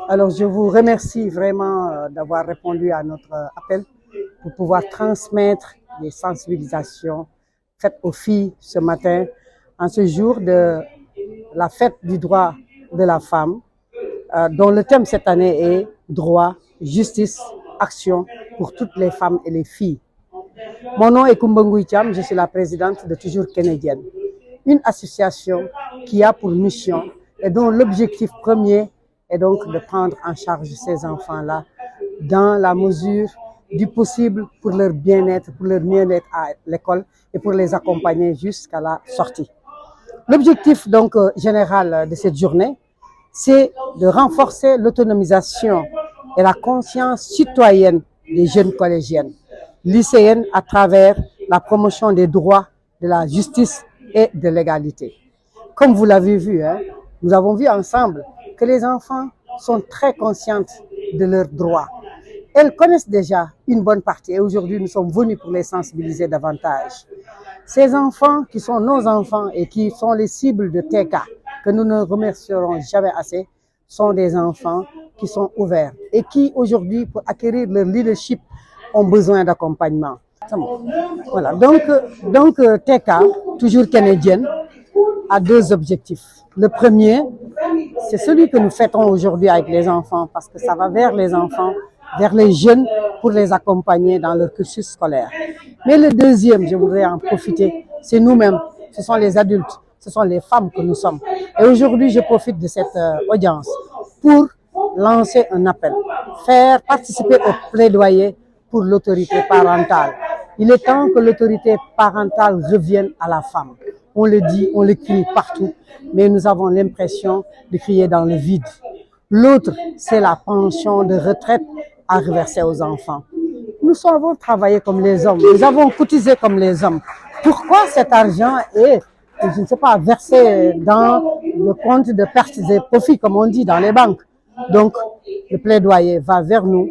Alors, je vous remercie vraiment d'avoir répondu à notre appel pour pouvoir transmettre les sensibilisations faites aux filles ce matin, en ce jour de la fête du droit de la femme, dont le thème cette année est droit, justice, action pour toutes les femmes et les filles. Mon nom est Koumba Ngouye Thiam, je suis la présidente de Toujours Canadienne, une association qui a pour mission et dont l'objectif premier est donc de prendre en charge ces enfants-là dans la mesure du possible pour leur bien-être, pour leur bien-être à l'école et pour les accompagner jusqu'à la sortie. L'objectif donc général de cette journée, c'est de renforcer l'autonomisation et la conscience citoyenne des jeunes collégiennes, lycéennes à travers la promotion des droits, de la justice et de l'égalité. Comme vous l'avez vu, nous avons vu ensemble que les enfants sont très conscientes de leurs droits. Elles connaissent déjà une bonne partie et aujourd'hui nous sommes venus pour les sensibiliser davantage. Ces enfants qui sont nos enfants et qui sont les cibles de TK, que nous ne remercierons jamais assez, sont des enfants qui sont ouverts et qui aujourd'hui, pour acquérir leur leadership, ont besoin d'accompagnement. Voilà, donc TK, Toujours Canadienne, a deux objectifs. Le premier, c'est celui que nous fêtons aujourd'hui avec les enfants parce que ça va vers les enfants, vers les jeunes pour les accompagner dans leur cursus scolaire. Mais le deuxième, je voudrais en profiter, c'est nous-mêmes, ce sont les adultes, ce sont les femmes que nous sommes. Et aujourd'hui, je profite de cette audience pour lancer un appel, faire participer au plaidoyer pour l'autorité parentale. Il est temps que l'autorité parentale revienne à la femme. On le dit, on le crie partout, mais nous avons l'impression de crier dans le vide. L'autre, c'est la pension de retraite à reverser aux enfants. Nous avons travaillé comme les hommes, nous avons cotisé comme les hommes. Pourquoi cet argent est, je ne sais pas, versé dans le compte de pertes et profits, comme on dit, dans les banques? Donc, le plaidoyer va vers nous,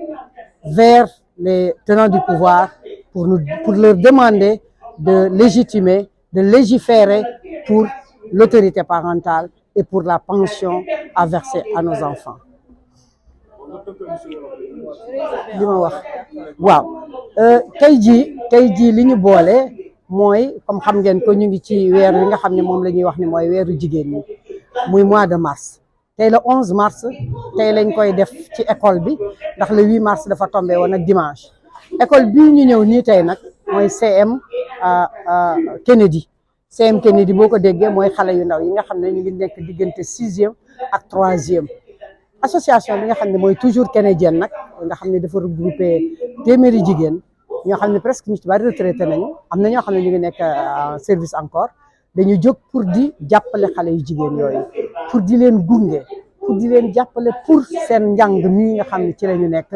vers les tenants du pouvoir, pour leur demander de légitimer, de légiférer pour l'autorité parentale et pour la pension à verser à nos enfants. li ma wax waaw tey jii li ñu boole mooy comme xam ngeen ko ñu ngi ci weer wi nga xam ne moom la ñuy wax ni mooy weeru jigéen ñi muy mois de mars tey le 11 mars tey lañ koy def ci école bi ndax le 8 mars dafa tombé woon ak dimanche école bii ñu ñëw nii tey nag mooy CM Kennedy boo ko déggee mooy xale yu ndaw yi nga xam ne ñu ngi nekk diggante 6e ak 3e. association bi nga xam ne mooy Toujours Canadienne nag nga xam ne dafa regroupé téeméeri jigéen ñoo xam ne presque ñu ci bari retraité nañu am na ñoo xam ne ñu ngi nekk service encore dañu jóg pour di jàppale xale yu jigéen yooyu pour di leen gunge pour di leen jàppale pour seen njàng mii nga xam ne ci la ñu nekk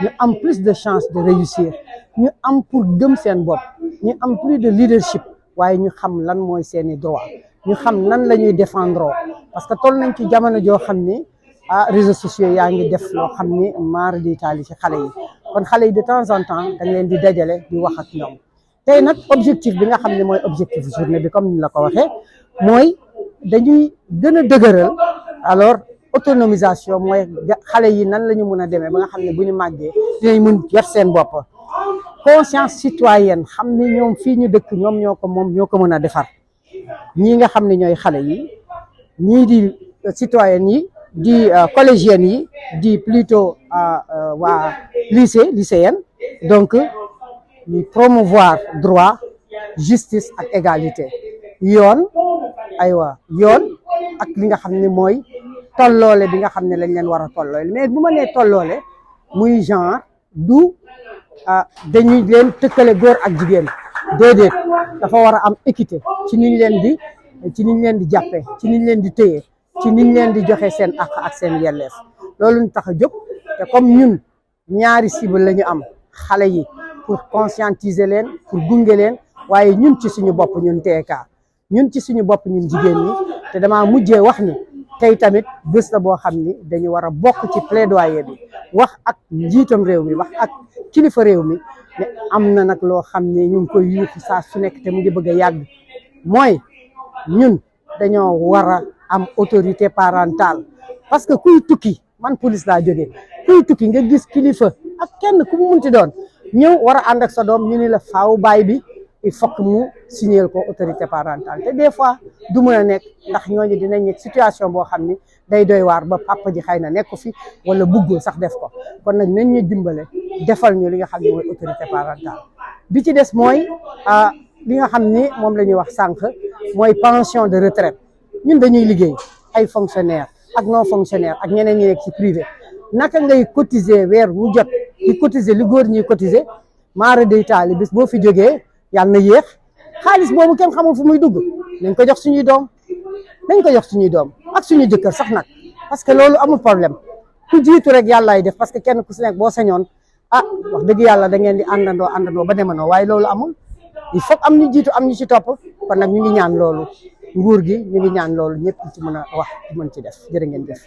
ñu am plus de chance de réussir ñu am pour gëm seen bopp ñu am plus de leadership waaye ñu xam lan mooy seeni droit ñu xam nan la ñuy défendre parce que toll nañ ci jamono joo xam ni réseaux sociaux yaa ngi def loo xam ni maar di taali ci xale yi kon xale yi de temps en temps dañ leen di dajale di wax ak ñoom tey nag objectif bi nga xam ne mooy objectif journée bi comme ni la ko waxee mooy dañuy gën a dëgëral alors autonomisation mooy xale yi nan la ñu mën a demee ba nga xam ne bu ñu màggee dinañ mën yor seen bopp conscience citoyenne xam ni ñoom fii ñu dëkk ñoom ñoo ko moom ñoo ko mën a defar ñii nga xam ne ñooy xale yi ñii di citoyenne yi di collégiennes yi di plutôt waa lycéenne donc ñu promouvoir droit justice ak égalité yoon ak li nga xam ne mooy tolloole bi nga xam ne lañ leen war a tolloole mais bu ma nee tolloole muy genre du dañuy leen tëkkale góor ak jigéen déedéet dafa war a am équité ci niñ leen di jàppee ci niñ leen di téye ci niñ leen di joxe seen àq ak seen yelleef loolu ñu tax a jóg te comme ñun ñaari cible la ñu am xale yi pour conscientiser leen pour gunge leen waaye ñun ci suñu bopp ñun TK ñun ci suñu bopp ñun jigéen ñi te dama mujjee wax ni tey tamit bés la boo xam ni dañu war a bokk ci plaidoyer bi wax ak njiitam réew mi wax ak kilifa réew mi mais am na nag loo xam ne ñu ngi koy yuuxu saa su nekk te mu ngi bëgg a yàgg mooy ñun dañoo war a am autorité parentale parce que kuy tukki man police laa jógee kuy tukki nga gis kilifa ak kenn ku mu munti doon ñëw war a ànd ak sa doom ñu ni la faaw baay bi il faut que mu signer ko autorité parentale te des fois du mën a nekk ndax ñooñu dinañ nekk situation boo xam ni day doy waar ba papa ji xëy na nekk fi wala bëggul sax def ko kon nag nañ ñu dimbale defal ñu li nga xam ne mooy autorité parentale bi ci des mooy li nga xam ni moom la ñuy wax sànq mooy pension de retraite ñun dañuy liggéey ay fonctionnaire ak non fonctionnaire ak ñeneen ñi nekk ci privé naka ngay cotiser weer wu jot di cotiser li góor ñuy cotiser maara day taali bis boo fi jógee yàlla na yéex xaalis boobu kenn xamul fu muy dugg nañ ko jox suñuy doom nañ ko jox suñuy doom ak suñu jëkkër sax nag parce que loolu amul problème ku jiitu rek yàllaay def parce que kenn ku si nekk boo sañoon wax dëgg yàlla da ngeen di àndandoo ba demanoo waaye loolu amul il faut am ñu jiitu am ñu ci topp kon nag ñu ngi ñaan loolu nguur gi ñu ngi ñaan loolu ñëpp ci mën a wax ci mën ci def jërë ngeen jëf